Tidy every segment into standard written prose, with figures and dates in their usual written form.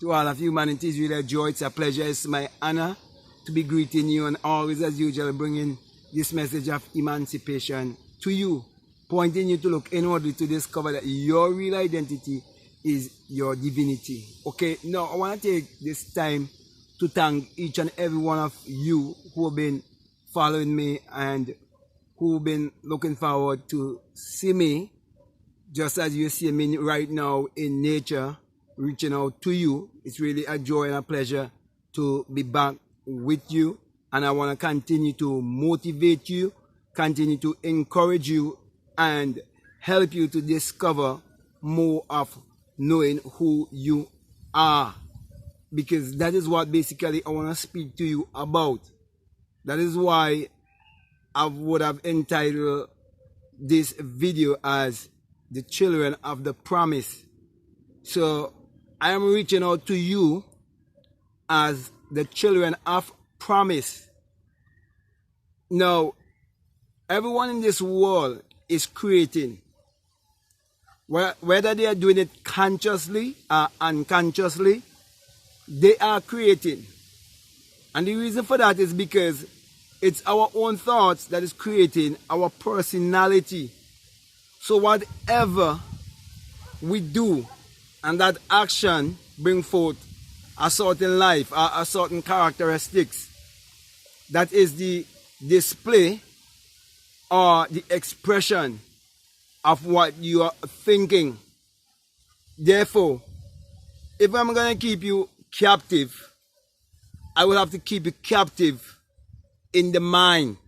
To all of humanity, it's really a joy, it's a pleasure, it's my honor to be greeting you and always as usual bringing this message of emancipation to you, pointing you to look inwardly to discover that your real identity is your divinity. Okay, now I want to take this time to thank each and every one of you who have been following me and who have been looking forward to see me just as you see me right now in nature, reaching out to you. It's really a joy and a pleasure to be back with you, and I want to continue to motivate you, continue to encourage you and help you to discover more of knowing who you are, because that is what basically I want to speak to you about. That is why I would have entitled this video as the children of the promise. So I am reaching out to you as the children of promise. Now, everyone in this world is creating. Whether they are doing it consciously or unconsciously, they are creating. And the reason for that is because it's our own thoughts that is creating our personality. So whatever we do, and that action bring forth a certain life, a certain characteristics. That is the display or the expression of what you are thinking. Therefore, if I'm going to keep you captive, I will have to keep you captive in the mind,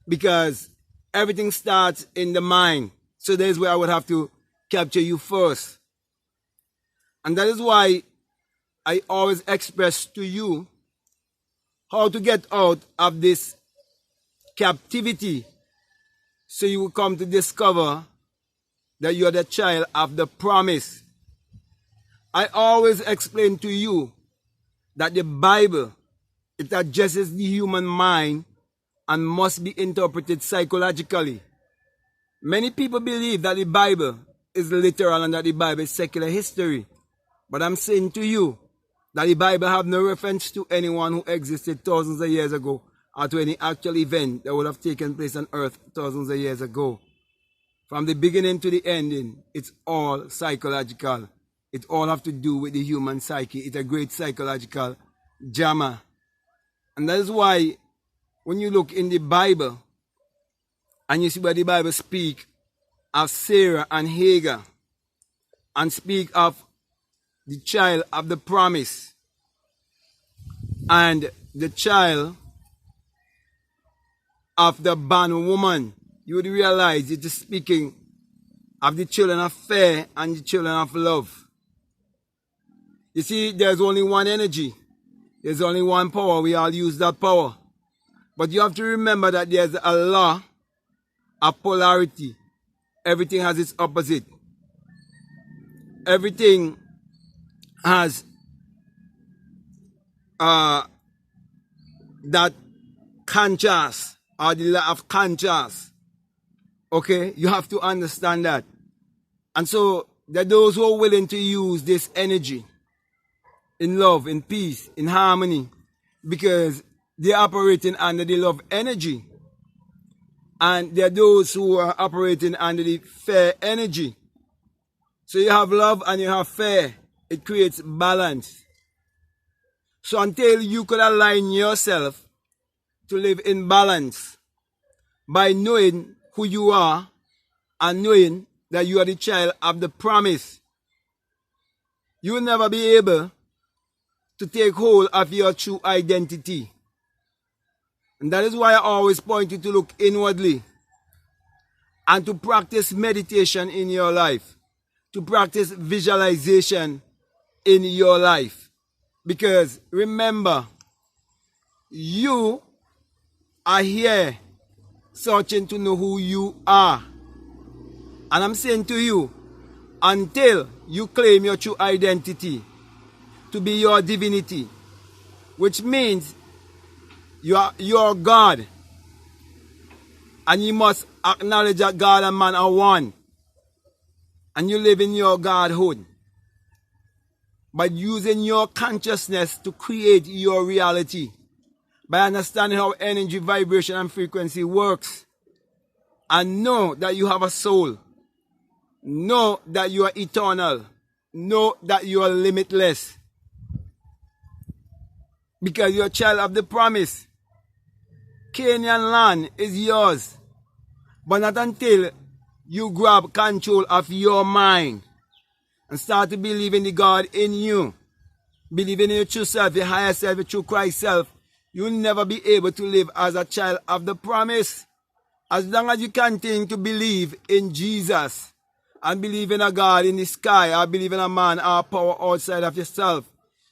because everything starts in the mind. So that is where I would have to capture you first. And that is why I always express to you how to get out of this captivity, so you will come to discover that you are the child of the promise. I always explain to you that the Bible, it addresses the human mind and must be interpreted psychologically. Many people believe that the Bible is literal and that the Bible is secular history. But I'm saying to you that the Bible have no reference to anyone who existed thousands of years ago or to any actual event that would have taken place on earth thousands of years ago. From the beginning to the ending, it's all psychological. It all have to do with the human psyche. It's a great psychological drama. And that is why when you look in the Bible and you see where the Bible speak of Sarah and Hagar and speak of the child of the promise and the child of the bondwoman, you would realize it is speaking of the children of faith and the children of love. You see, there's only one energy. There's only one power. We all use that power. But you have to remember that there's a law of polarity. Everything has its opposite. Everything has that contrast or the law of contrast. Okay, you have to understand that. And so there are those who are willing to use this energy in love, in peace, in harmony, because they're operating under the love energy. And there are those who are operating under the fair energy. So you have love and you have fair. It creates balance. So until you could align yourself to live in balance by knowing who you are and knowing that you are the child of the promise, you will never be able to take hold of your true identity. And that is why I always point you to look inwardly and to practice meditation in your life, to practice visualization in your life. Because remember, you are here searching to know who you are. And I'm saying to you, until you claim your true identity to be your divinity, which means you are God, and you must acknowledge that God and man are one, and you live in your Godhood. by using your consciousness to create your reality. By understanding how energy, vibration, and frequency works. And know that you have a soul. Know that you are eternal. Know that you are limitless. Because you're a child of the promise. Canaan land is yours. But not until you grab control of your mind and start to believe in the God in you. Believe in your true self, your higher self, your true Christ self. You'll never be able to live as a child of the promise. As long as you continue to believe in Jesus and believe in a God in the sky or believe in a man or a power outside of yourself,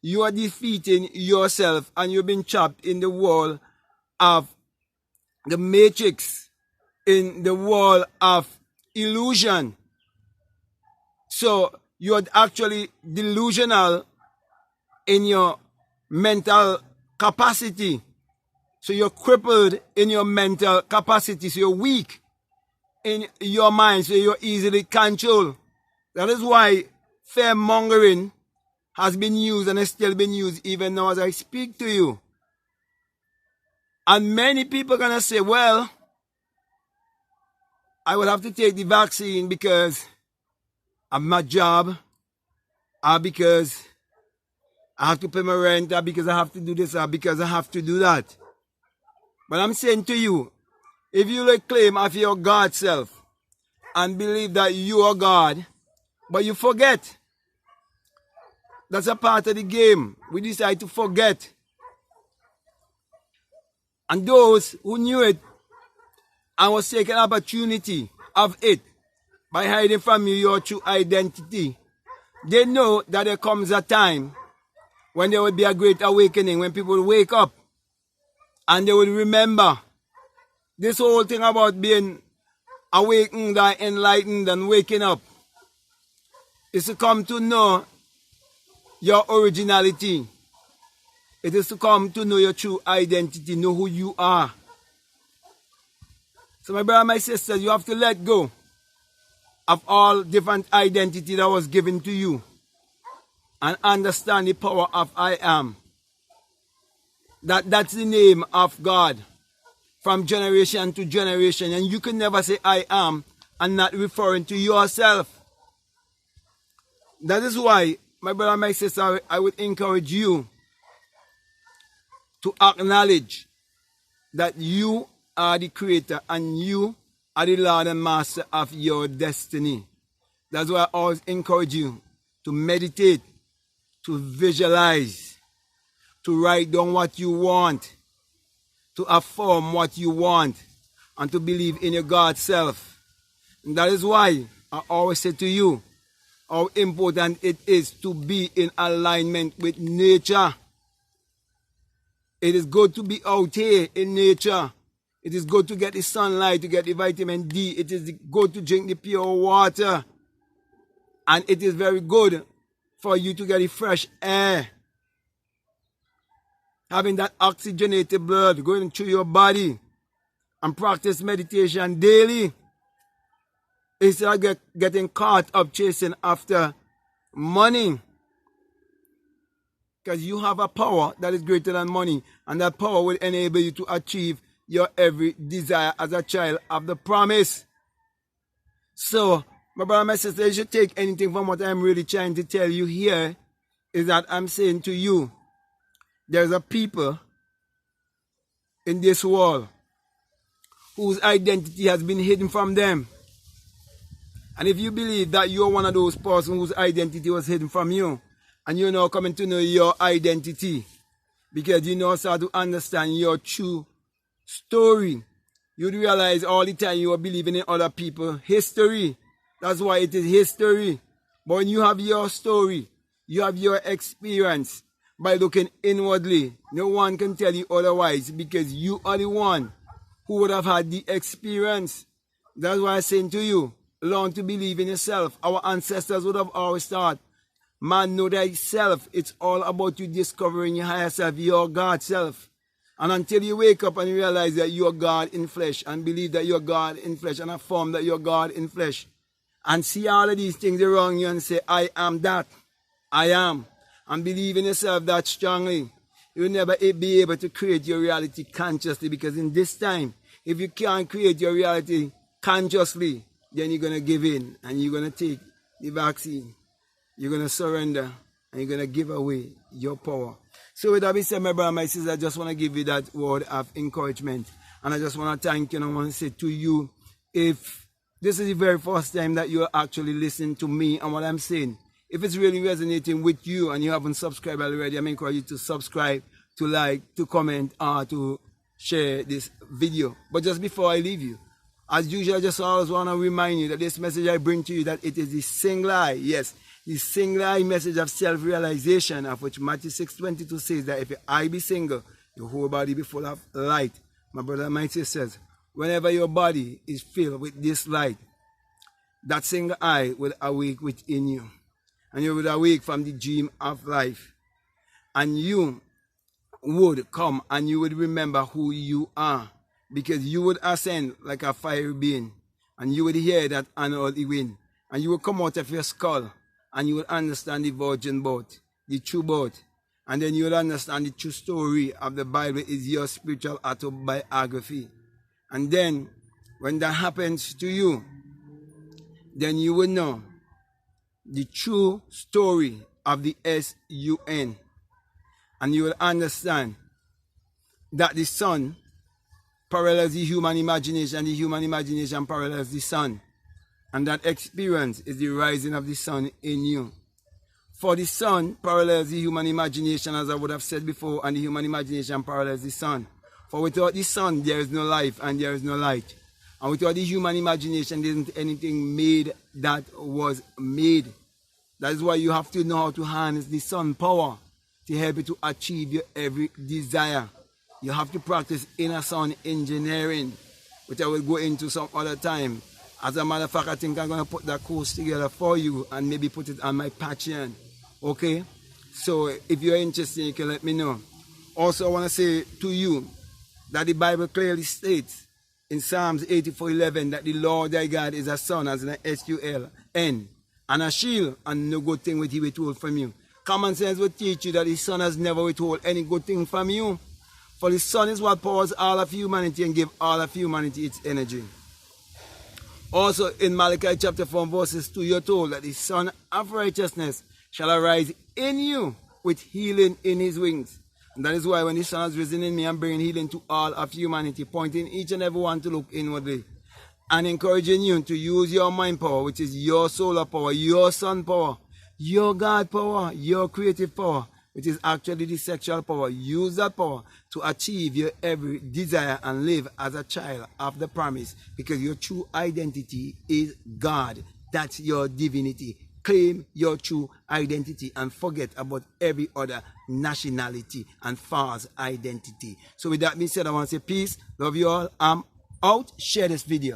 you are defeating yourself and you've been trapped in the world of the matrix, in the world of illusion. So you're actually delusional in your mental capacity. So you're crippled in your mental capacity. So you're weak in your mind. So you're easily controlled. That is why fear mongering has been used and is still being used even now as I speak to you. And many people are going to say, well, I will have to take the vaccine because of my job, or because I have to pay my rent, or because I have to do this, or because I have to do that. But I'm saying to you, if you lay claim of your God self and believe that you are God, but you forget, that's a part of the game. We decide to forget. And those who knew it and was taking opportunity of it by hiding from you your true identity, they know that there comes a time when there will be a great awakening, when people will wake up and they will remember this whole thing about being awakened and enlightened and waking up is to come to know your originality. It is to come to know your true identity, know who you are. So my brother, my sisters, you have to let go of all different identity that was given to you and understand the power of I am. That's the name of God from generation to generation. And you can never say I am and not referring to yourself. That is why, my brother, my sister, I would encourage you to acknowledge that you are the creator and you are the Lord and Master of your destiny. That's why I always encourage you to meditate, to visualize, to write down what you want, to affirm what you want, and to believe in your God self. And that is why I always say to you how important it is to be in alignment with nature. It is good to be out here in nature. It is good to get the sunlight, to get the vitamin D. It is good to drink the pure water. And it is very good for you to get the fresh air. Having that oxygenated blood going through your body. And practice meditation daily. Instead of getting caught up chasing after money. Because you have a power that is greater than money. And that power will enable you to achieve your every desire as a child of the promise. So, my brother, my sister, you should take anything from what I'm really trying to tell you here. Is that I'm saying to you, there's a people in this world whose identity has been hidden from them. And if you believe that you're one of those persons whose identity was hidden from you, and you're now coming to know your identity, because you now start to understand your true story, you'd realize all the time you are believing in other people's history. That's why it is history. But when you have your story, you have your experience, by looking inwardly, no one can tell you otherwise, because you are the one who would have had the experience. That's why I'm saying to you, learn to believe in yourself. Our ancestors would have always thought, man, know thyself. It's all about you discovering your higher self, your God self. And until you wake up and realize that you are God in flesh, and believe that you are God in flesh, and affirm that you are God in flesh, and see all of these things around you and say, I am that. I am. and believe in yourself that strongly, you will never be able to create your reality consciously, because in this time, if you can't create your reality consciously, then you're going to give in and you're going to take the vaccine. You're going to surrender and you're going to give away your power. So with that being said, my brother, my sister, I just want to give you that word of encouragement. And I just want to thank you, and I want to say to you, if this is the very first time that you're actually listening to me and what I'm saying, if it's really resonating with you and you haven't subscribed already, I'm encouraging you to subscribe, to like, to comment, or to share this video. But just before I leave you, as usual, I just always want to remind you that this message I bring to you, that it is the single, yes, the single message of self-realization, of which Matthew 6:22 says that if your eye be single, your whole body be full of light. My brother, my sister, says, whenever your body is filled with this light, that single eye will awake within you. And you will awake from the dream of life. And you would come and you would remember who you are. Because you would ascend like a fiery being. And you would hear that unholy wind. And you would come out of your skull. And you would understand the virgin birth, the true birth. And then you will understand the true story of the Bible is your spiritual autobiography. And then, when that happens to you, then you will know the true story of the sun. And you will understand that the sun parallels the human imagination, the human imagination parallels the sun. And that experience is the rising of the sun in you. For the sun parallels the human imagination, as I would have said before, and the human imagination parallels the sun. For without the sun, there is no life and there is no light. And without the human imagination, there isn't anything made that was made. That is why you have to know how to harness the sun power to help you to achieve your every desire. You have to practice inner sun engineering, which I will go into some other time. As a matter of fact, I think I'm going to put that course together for you and maybe put it on my Patreon. Okay? So if you're interested, you can let me know. Also, I want to say to you that the Bible clearly states in Psalms 84:11 that the Lord thy God is a sun, as in a S-U-L-N, and a shield, and no good thing will he withhold from you. Common sense will teach you that the sun has never withhold any good thing from you. For the sun is what powers all of humanity and gives all of humanity its energy. Also in Malachi chapter 4 verses 2, you're told that the Son of righteousness shall arise in you with healing in his wings. And that is why when the sun has risen in me, I'm bringing healing to all of humanity, pointing each and every one to look inwardly. And encouraging you to use your mind power, which is your solar power, your sun power, your God power, your creative power, which is actually the sexual power. Use that power to achieve your every desire and live as a child of the promise, because your true identity is God. That's your divinity. Claim your true identity and forget about every other nationality and false identity. So with that being said, I want to say peace, love you all. I'm out. Share this video.